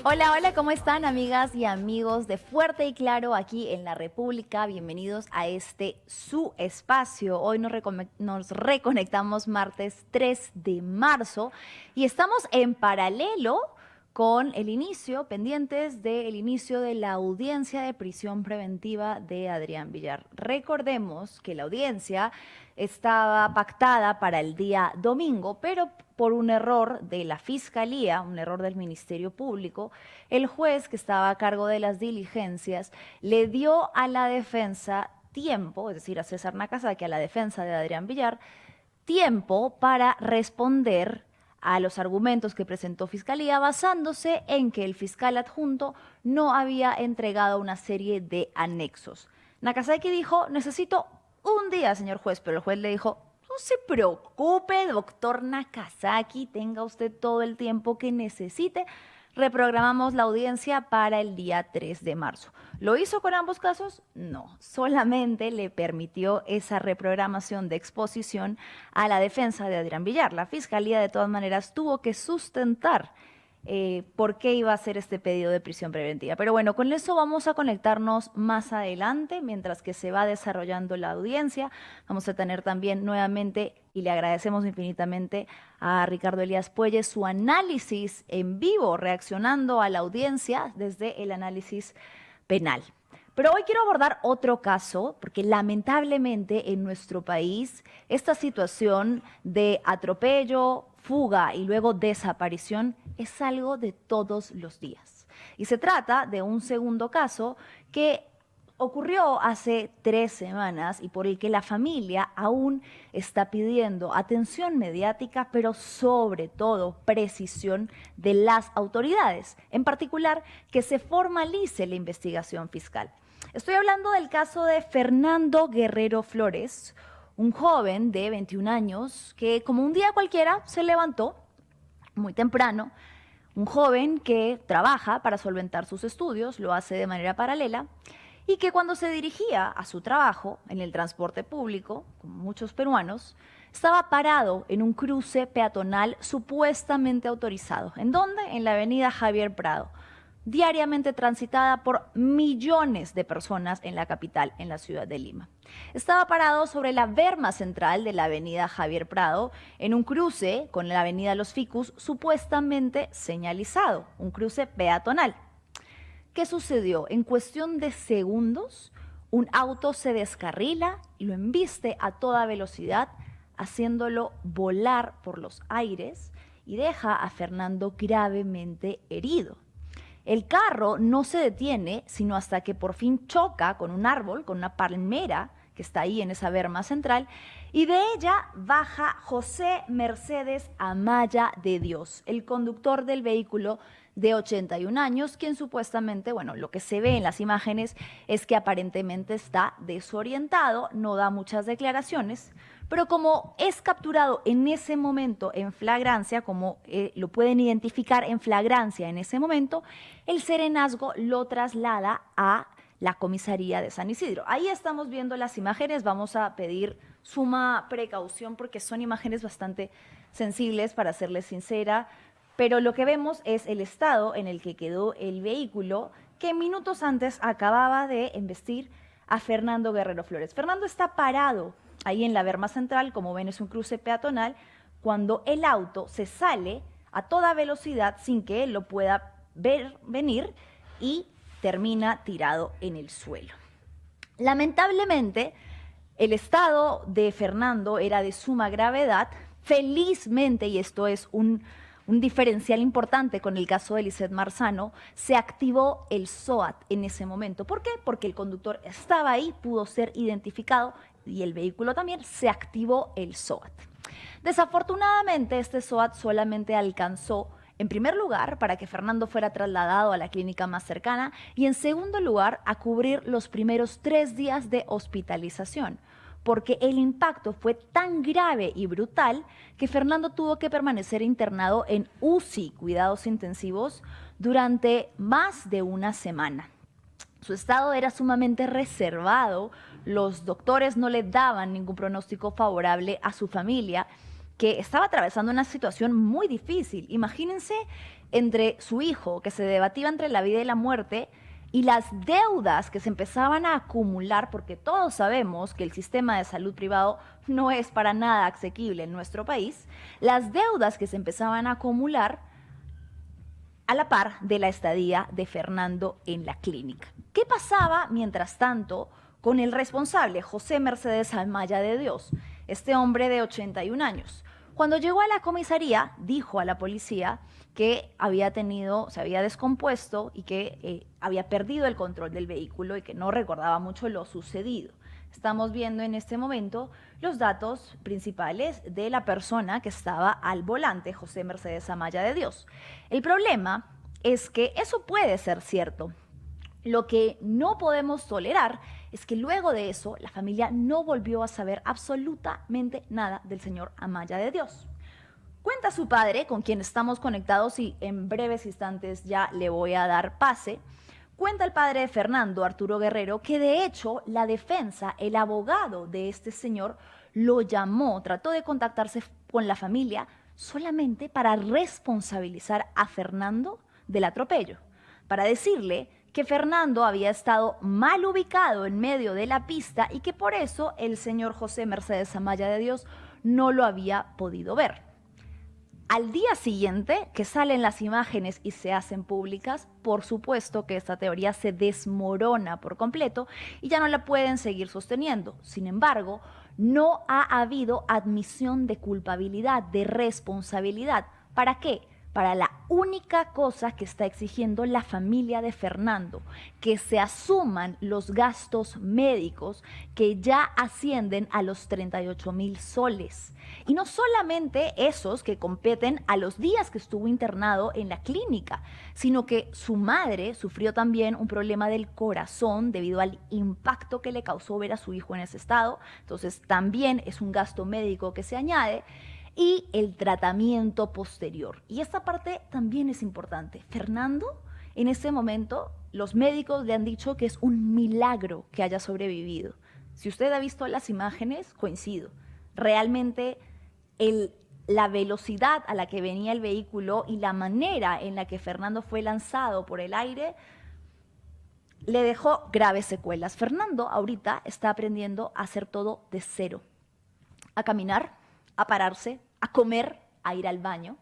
Hola, hola, ¿cómo están amigas y amigos de Fuerte y Claro aquí en la República? Bienvenidos a este su espacio. Hoy nos reconectamos martes 3 de marzo y estamos en paralelo con el inicio, pendientes del inicio de la audiencia de prisión preventiva de Adrián Villar. Recordemos que la audiencia estaba pactada para el día domingo, pero por un error de la Fiscalía, un error del Ministerio Público, el juez que estaba a cargo de las diligencias le dio a la defensa tiempo, es decir, a César Nakazaki, a la defensa de Adrián Villar, tiempo para responder a los argumentos que presentó Fiscalía basándose en que el fiscal adjunto no había entregado una serie de anexos. Nakazaki dijo, necesito un día, señor juez, pero el juez le dijo, no se preocupe, doctor Nakazaki, tenga usted todo el tiempo que necesite. Reprogramamos la audiencia para el día 3 de marzo. ¿Lo hizo con ambos casos? No, solamente le permitió esa reprogramación de exposición a la defensa de Adrián Villar. La Fiscalía, de todas maneras, tuvo que sustentar por qué iba a hacer este pedido de prisión preventiva. Pero bueno, con eso vamos a conectarnos más adelante, mientras que se va desarrollando la audiencia. Vamos a tener también nuevamente, y le agradecemos infinitamente a Ricardo Elías Puelles, su análisis en vivo, reaccionando a la audiencia desde el análisis penal. Pero hoy quiero abordar otro caso, porque lamentablemente en nuestro país esta situación de atropello, fuga y luego desaparición es algo de todos los días. Y se trata de un segundo caso que ocurrió hace 3 semanas y por el que la familia aún está pidiendo atención mediática, pero sobre todo precisión de las autoridades, en particular que se formalice la investigación fiscal. Estoy hablando del caso de Fernando Guerrero Flores, un joven de 21 años que como un día cualquiera se levantó muy temprano, un joven que trabaja para solventar sus estudios, lo hace de manera paralela, y que cuando se dirigía a su trabajo en el transporte público, como muchos peruanos, estaba parado en un cruce peatonal supuestamente autorizado. ¿En dónde? En la avenida Javier Prado, diariamente transitada por millones de personas en la capital, en la ciudad de Lima. Estaba parado sobre la berma central de la avenida Javier Prado, en un cruce con la avenida Los Ficus, supuestamente señalizado, un cruce peatonal. ¿Qué sucedió? En cuestión de segundos, un auto se descarrila y lo embiste a toda velocidad, haciéndolo volar por los aires y deja a Fernando gravemente herido. El carro no se detiene sino hasta que por fin choca con un árbol, con una palmera que está ahí en esa berma central, y de ella baja José Mercedes Amaya de Dios, el conductor del vehículo de 81 años, quien supuestamente, bueno, lo que se ve en las imágenes es que aparentemente está desorientado, no da muchas declaraciones, pero como es capturado en ese momento en flagrancia, como lo pueden identificar en flagrancia en ese momento, el serenazgo lo traslada a la comisaría de San Isidro. Ahí estamos viendo las imágenes, vamos a pedir suma precaución porque son imágenes bastante sensibles, para serles sincera, pero lo que vemos es el estado en el que quedó el vehículo que minutos antes acababa de embestir a Fernando Guerrero Flores. Fernando está parado ahí en la berma central, como ven es un cruce peatonal, cuando el auto se sale a toda velocidad sin que él lo pueda ver venir y termina tirado en el suelo. Lamentablemente, el estado de Fernando era de suma gravedad. Felizmente, y esto es un diferencial importante con el caso de Lisset Marzano, se activó el SOAT en ese momento. ¿Por qué? Porque el conductor estaba ahí, pudo ser identificado y el vehículo también, se activó el SOAT. Desafortunadamente, este SOAT solamente alcanzó, en primer lugar, para que Fernando fuera trasladado a la clínica más cercana y, en segundo lugar, a cubrir los primeros 3 días de hospitalización, porque el impacto fue tan grave y brutal que Fernando tuvo que permanecer internado en UCI, cuidados intensivos, durante más de una semana. Su estado era sumamente reservado, los doctores no le daban ningún pronóstico favorable a su familia que estaba atravesando una situación muy difícil. Imagínense entre su hijo, que se debatía entre la vida y la muerte, y las deudas que se empezaban a acumular, porque todos sabemos que el sistema de salud privado no es para nada asequible en nuestro país, las deudas que se empezaban a acumular a la par de la estadía de Fernando en la clínica. ¿Qué pasaba, mientras tanto, con el responsable, José Mercedes Amaya de Dios, este hombre de 81 años? Cuando llegó a la comisaría, dijo a la policía que se había descompuesto y que había perdido el control del vehículo y que no recordaba mucho lo sucedido. Estamos viendo en este momento los datos principales de la persona que estaba al volante, José Mercedes Amaya de Dios. El problema es que eso puede ser cierto. Lo que no podemos tolerar es que luego de eso la familia no volvió a saber absolutamente nada del señor Amaya de Dios. Cuenta su padre, con quien estamos conectados y en breves instantes ya le voy a dar pase. Cuenta el padre de Fernando, Arturo Guerrero, que de hecho la defensa, el abogado de este señor, lo llamó, trató de contactarse con la familia solamente para responsabilizar a Fernando del atropello, para decirle que Fernando había estado mal ubicado en medio de la pista y que por eso el señor José Mercedes Amaya de Dios no lo había podido ver. Al día siguiente, que salen las imágenes y se hacen públicas, por supuesto que esta teoría se desmorona por completo y ya no la pueden seguir sosteniendo. Sin embargo, no ha habido admisión de culpabilidad, de responsabilidad. ¿Para qué? Para la única cosa que está exigiendo la familia de Fernando, que se asuman los gastos médicos que ya ascienden a los 38,000 soles. Y no solamente esos que competen a los días que estuvo internado en la clínica, sino que su madre sufrió también un problema del corazón debido al impacto que le causó ver a su hijo en ese estado. Entonces también es un gasto médico que se añade y el tratamiento posterior. Y esta parte también es importante. Fernando, en ese momento, los médicos le han dicho que es un milagro que haya sobrevivido. Si usted ha visto las imágenes, coincido. Realmente la velocidad a la que venía el vehículo y la manera en la que Fernando fue lanzado por el aire le dejó graves secuelas. Fernando ahorita está aprendiendo a hacer todo de cero, a caminar, a pararse, a comer, a ir al baño,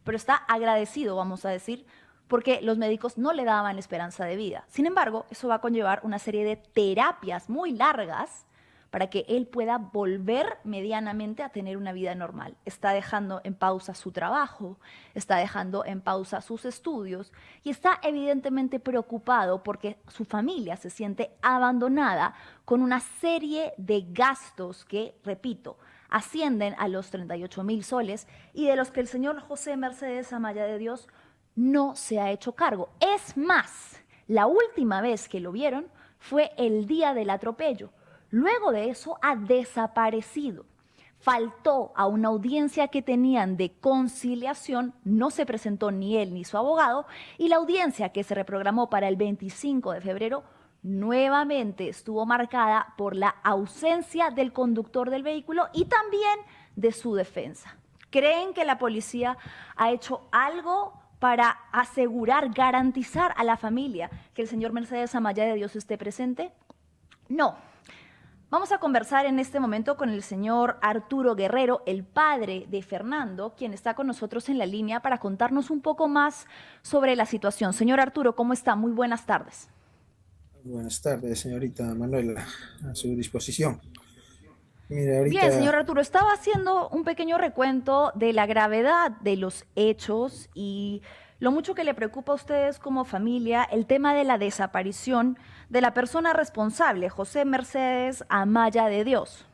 pero está agradecido, vamos a decir, porque los médicos no le daban esperanza de vida. Sin embargo, eso va a conllevar una serie de terapias muy largas para que él pueda volver medianamente a tener una vida normal. Está dejando en pausa su trabajo, está dejando en pausa sus estudios y está evidentemente preocupado porque su familia se siente abandonada con una serie de gastos que, repito, ascienden a los 38,000 soles y de los que el señor José Mercedes Amaya de Dios no se ha hecho cargo. Es más, la última vez que lo vieron fue el día del atropello. Luego de eso ha desaparecido. Faltó a una audiencia que tenían de conciliación, no se presentó ni él ni su abogado, y la audiencia que se reprogramó para el 25 de febrero nuevamente estuvo marcada por la ausencia del conductor del vehículo y también de su defensa. ¿Creen que la policía ha hecho algo para asegurar, garantizar a la familia que el señor Mercedes Amaya de Dios esté presente? No. Vamos a conversar en este momento con el señor Arturo Guerrero, el padre de Fernando, quien está con nosotros en la línea para contarnos un poco más sobre la situación. Señor Arturo, ¿cómo está? Muy buenas tardes. Buenas tardes, señorita Manuela, a su disposición. Mire, Bien, señor ahorita, Arturo, estaba haciendo un pequeño recuento de la gravedad de los hechos y lo mucho que le preocupa a ustedes como familia el tema de la desaparición de la persona responsable, José Mercedes Amaya de Dios.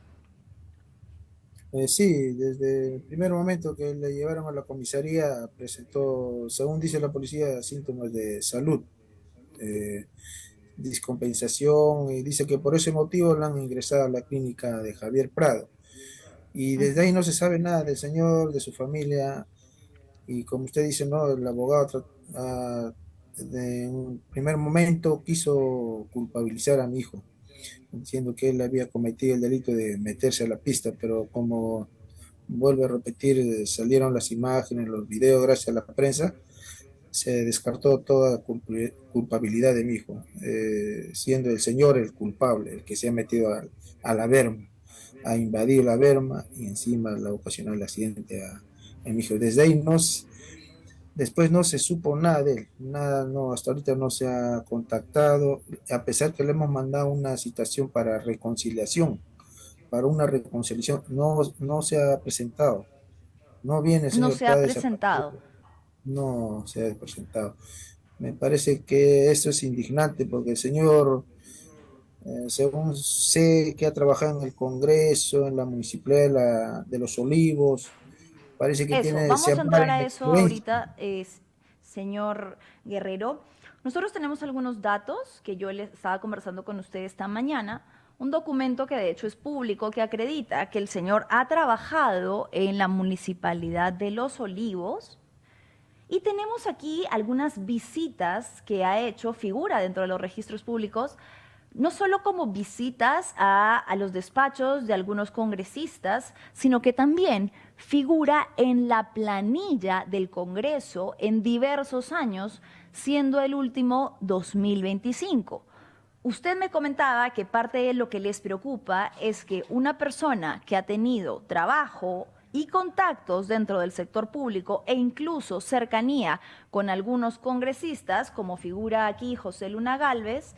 sí, desde el primer momento que le llevaron a la comisaría, presentó, según dice la policía, síntomas de salud, eh, descompensación, y dice que por ese motivo la han ingresado a la clínica de Javier Prado. Y desde ahí Ujú. no se sabe nada del señor, de su familia, y como usted dice, ¿no? El abogado de un primer momento quiso culpabilizar a mi hijo, diciendo que él había cometido el delito de meterse a la pista, pero como vuelve a repetir, salieron las imágenes, los videos gracias a la prensa, se descartó toda culpabilidad de mi hijo, siendo el señor el culpable, el que se ha metido a la berma, ha invadido la berma y encima le ha ocasionado el accidente a mi hijo. Desde ahí después no se supo nada de él, nada, no, hasta ahorita no se ha contactado, a pesar que le hemos mandado una citación para reconciliación, para una reconciliación, no se ha presentado, no viene el No señor, se ha está presentado. desaparecido, no se ha presentado. Me parece que esto es indignante porque el señor, según sé que ha trabajado en el Congreso, en la municipalidad de Los Olivos, parece que Eso, tiene, se vamos a ampara entrar en a la eso influencia. ahorita, señor Guerrero. Nosotros tenemos algunos datos que yo les estaba conversando con usted esta mañana, un documento que de hecho es público que acredita que el señor ha trabajado en la municipalidad de Los Olivos y tenemos aquí algunas visitas que ha hecho, figura dentro de los registros públicos, no solo como visitas a los despachos de algunos congresistas, sino que también figura en la planilla del Congreso en diversos años, siendo el último 2025. Usted me comentaba que parte de lo que les preocupa es que una persona que ha tenido trabajo y contactos dentro del sector público e incluso cercanía con algunos congresistas, como figura aquí José Luna Gálvez,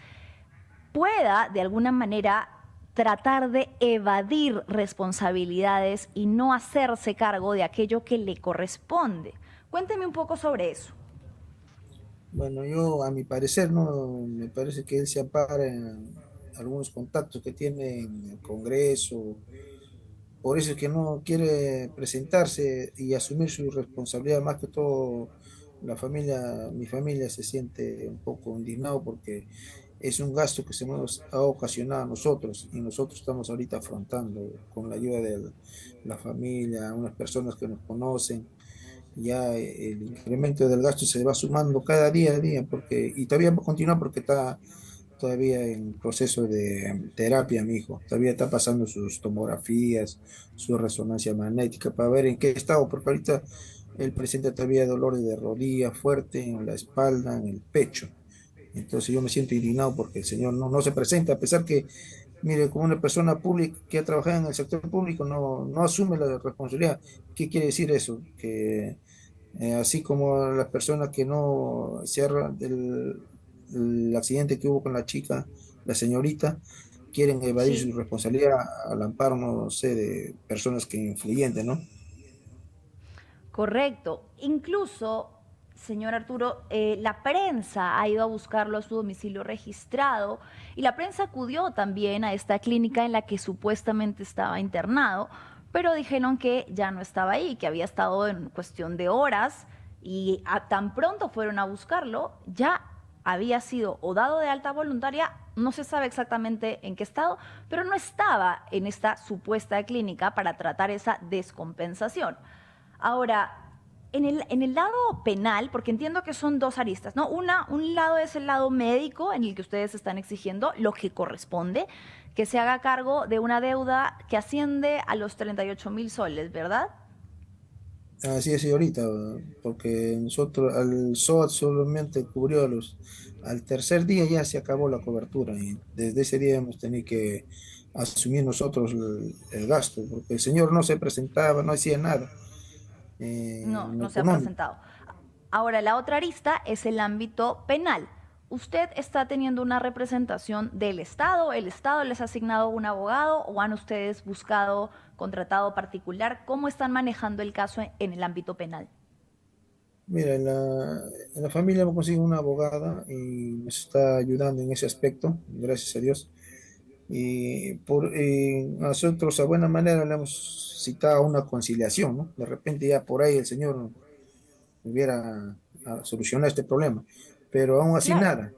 pueda de alguna manera tratar de evadir responsabilidades y no hacerse cargo de aquello que le corresponde. Cuénteme un poco sobre eso. Bueno, yo a mi parecer, no, me parece que él se ampara en algunos contactos que tiene en el Congreso, por eso es que no quiere presentarse y asumir su responsabilidad, más que todo mi familia se siente un poco indignado porque es un gasto que se nos ha ocasionado a nosotros y nosotros estamos ahorita afrontando con la ayuda de la familia, unas personas que nos conocen, ya el incremento del gasto se va sumando cada día a día y todavía va a continuar porque está todavía en proceso de terapia, mi hijo. Todavía está pasando sus tomografías, su resonancia magnética para ver en qué estado, porque ahorita él presenta todavía dolores de rodilla fuerte en la espalda, en el pecho. Entonces yo me siento indignado porque el señor no se presenta, a pesar que, mire, como una persona pública que ha trabajado en el sector público, no asume la responsabilidad. ¿Qué quiere decir eso? Que así como las personas que no cierran el accidente que hubo con la chica, la señorita, quieren evadir Sí, su responsabilidad al amparo, no sé, de personas que influyentes, ¿no? correcto. Incluso, señor Arturo, la prensa ha ido a buscarlo a su domicilio registrado y la prensa acudió también a esta clínica en la que supuestamente estaba internado, pero dijeron que ya no estaba ahí, que había estado en cuestión de horas y tan pronto fueron a buscarlo, ya había sido o dado de alta voluntaria, no se sabe exactamente en qué estado, pero no estaba en esta supuesta clínica para tratar esa descompensación. Ahora, en el lado penal, porque entiendo que son dos aristas, ¿no? Un lado es el lado médico, en el que ustedes están exigiendo lo que corresponde, que se haga cargo de una deuda que asciende a los 38.000 soles, ¿verdad? Así es, señorita, porque nosotros al SOAT solamente cubrió al tercer día ya se acabó la cobertura y desde ese día hemos tenido que asumir nosotros el gasto, porque el señor no se presentaba, no hacía nada No, en lo no se ha económico. presentado. Ahora, la otra arista es el ámbito penal. ¿Usted está teniendo una representación del Estado? ¿El Estado les ha asignado un abogado o han ustedes buscado contratado particular? ¿Cómo están manejando el caso en el ámbito penal? Mira, en la familia hemos conseguido una abogada y nos está ayudando en ese aspecto, gracias a Dios. Y nosotros a buena manera le hemos citado a una conciliación, ¿no? De repente ya por ahí el Señor hubiera solucionado este problema, pero aún así Claro, nada,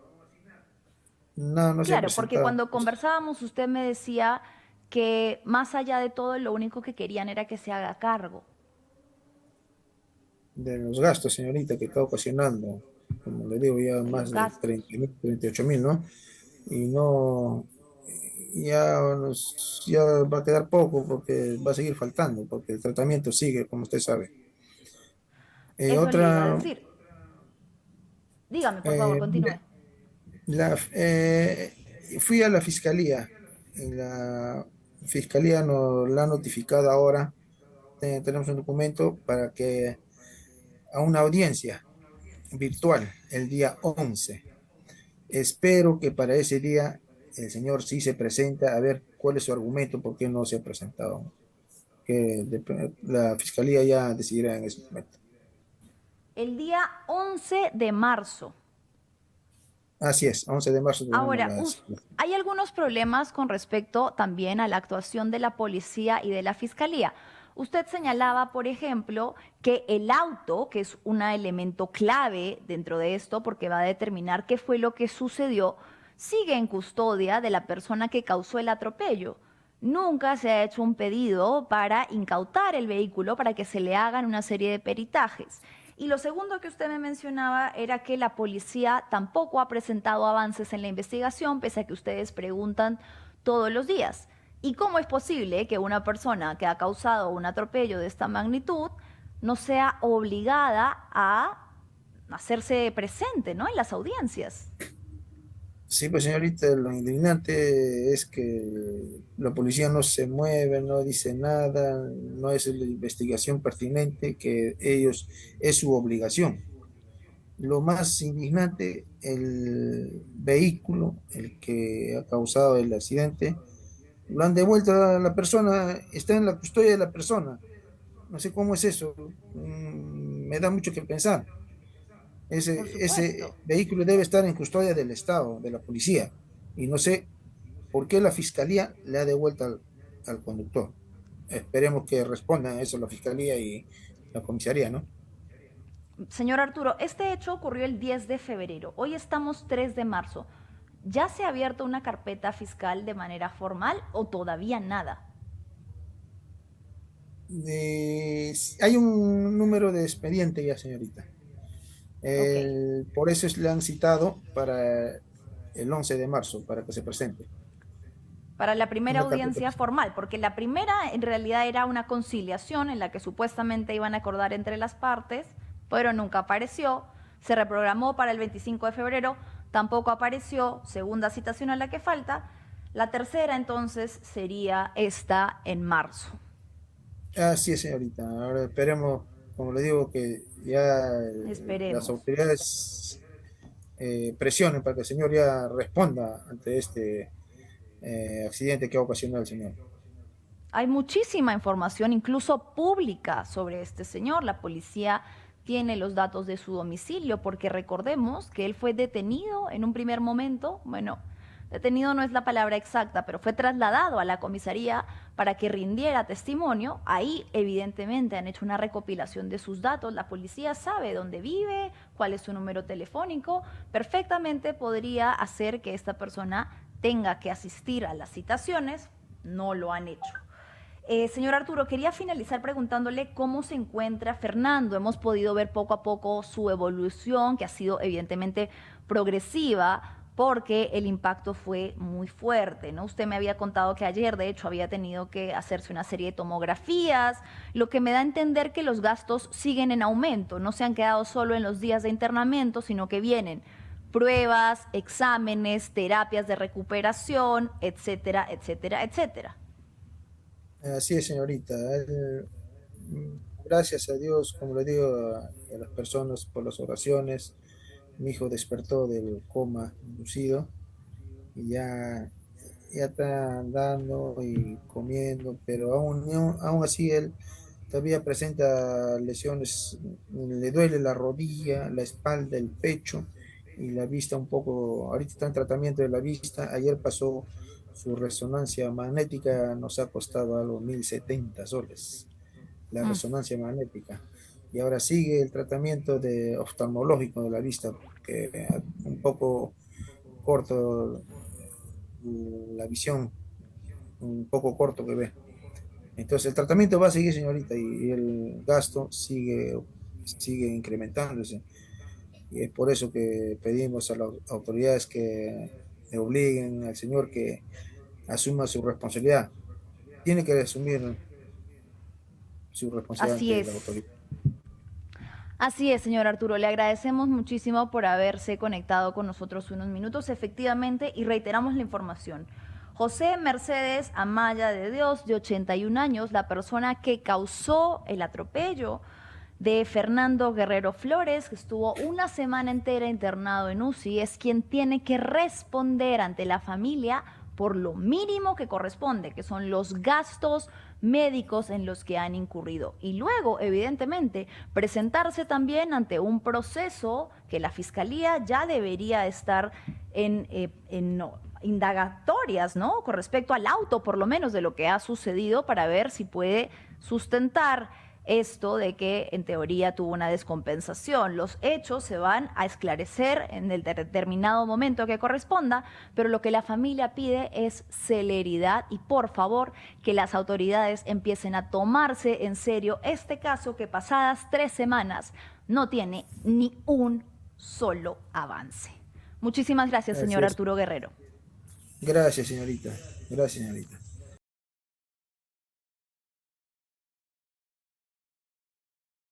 nada no se ha claro, porque presentado. cuando conversábamos usted me decía que más allá de todo lo único que querían era que se haga cargo. De los gastos, señorita, que está ocasionando, como le digo, ya De los más de gastos. 30.000, 38.000, ¿no? Y no. ya va a quedar poco porque va a seguir faltando, porque el tratamiento sigue, como usted sabe. Eso le iba a Otra, decir. Dígame, por favor, continúe. mire, fui a la fiscalía y la fiscalía nos la ha notificado ahora. Tenemos un documento para que a una audiencia virtual el día 11. Espero que para ese día el señor sí se presenta a ver cuál es su argumento, por qué no se ha presentado. La fiscalía ya decidirá en ese momento. El día 11 de marzo. Así es, 11 de marzo tenemos Ahora, hay algunos problemas con respecto también a la actuación de la policía y de la fiscalía. Usted señalaba, por ejemplo, que el auto, que es un elemento clave dentro de esto porque va a determinar qué fue lo que sucedió, sigue en custodia de la persona que causó el atropello. Nunca se ha hecho un pedido para incautar el vehículo para que se le hagan una serie de peritajes. Y lo segundo que usted me mencionaba era que la policía tampoco ha presentado avances en la investigación, pese a que ustedes preguntan todos los días. ¿Y cómo es posible que una persona que ha causado un atropello de esta magnitud no sea obligada a hacerse presente, ¿no?, en las audiencias? Sí, pues señorita, lo indignante es que la policía no se mueve, no dice nada, no es la investigación pertinente que ellos es su obligación. Lo más indignante, el vehículo, el que ha causado el accidente, lo han devuelto a la persona, está en la custodia de la persona. No sé cómo es eso, me da mucho que pensar. Por Ese supuesto. vehículo debe estar en custodia del Estado, de la policía, y no sé por qué la fiscalía le ha devuelto al conductor. Esperemos que respondan a eso la fiscalía y la comisaría, ¿no? Señor Arturo, este hecho ocurrió el 10 de febrero. Hoy estamos 3 de marzo. ¿Ya se ha abierto una carpeta fiscal de manera formal o todavía nada? Hay un número de expediente ya, señorita. Ok. Por eso le han citado para el 11 de marzo, para que se presente. Para la primera Una carpeta audiencia fiscal. formal, porque la primera en realidad era una conciliación en la que supuestamente iban a acordar entre las partes, pero nunca apareció. Se reprogramó para el 25 de febrero, tampoco apareció, segunda citación a la que falta. La tercera entonces sería esta en marzo. Así es, señorita. Ahora esperemos, como le digo, que ya las Esperemos. autoridades presionen para que el señor ya responda ante este accidente que ha ocasionado el señor. Hay muchísima información, incluso pública, sobre este señor. La policía tiene los datos de su domicilio, porque recordemos que él fue detenido en un primer momento, bueno, detenido no es la palabra exacta, pero fue trasladado a la comisaría para que rindiera testimonio. Ahí evidentemente han hecho una recopilación de sus datos. La policía sabe dónde vive, cuál es su número telefónico. Perfectamente podría hacer que esta persona tenga que asistir a las citaciones. No lo han hecho. Señor Arturo, quería finalizar preguntándole cómo se encuentra Fernando. Hemos podido ver poco a poco su evolución, que ha sido evidentemente progresiva, porque el impacto fue muy fuerte, ¿no? Usted me había contado que ayer, de hecho, había tenido que hacerse una serie de tomografías, lo que me da a entender que los gastos siguen en aumento, no se han quedado solo en los días de internamiento, sino que vienen pruebas, exámenes, terapias de recuperación, etcétera, etcétera, etcétera. Así es, señorita. Gracias a Dios, como le digo a las personas por las oraciones, mi hijo despertó del coma inducido y ya está andando y comiendo, pero aún así él todavía presenta lesiones, le duele la rodilla, la espalda, el pecho y la vista un poco, ahorita está en tratamiento de la vista, ayer pasó su resonancia magnética, nos ha costado algo 1.070 soles, la Mm. resonancia magnética. Y ahora sigue el tratamiento de oftalmológico de la vista, porque un poco corto la visión, un poco corto que ve. Entonces el tratamiento va a seguir, señorita, y el gasto sigue incrementándose. Y es por eso que pedimos a las autoridades que le obliguen al señor que asuma su responsabilidad. Tiene que asumir su responsabilidad Así ante la es. autoridad. Así es, señor Arturo. Le agradecemos muchísimo por haberse conectado con nosotros unos minutos, efectivamente, y reiteramos la información. José Mercedes Amaya de Dios, de 81 años, la persona que causó el atropello de Fernando Guerrero Flores, que estuvo una semana entera internado en UCI, es quien tiene que responder ante la familia por lo mínimo que corresponde, que son los gastos médicos en los que han incurrido. Y luego, evidentemente, presentarse también ante un proceso que la Fiscalía ya debería estar en indagatorias, ¿no? Con respecto al auto, por lo menos, de lo que ha sucedido para ver si puede sustentar esto de que en teoría tuvo una descompensación. Los hechos se van a esclarecer en el determinado momento que corresponda, pero lo que la familia pide es celeridad y por favor que las autoridades empiecen a tomarse en serio este caso que pasadas 3 semanas no tiene ni un solo avance. Muchísimas gracias, Así señor es. Arturo Guerrero. Gracias, señorita. Gracias, señorita.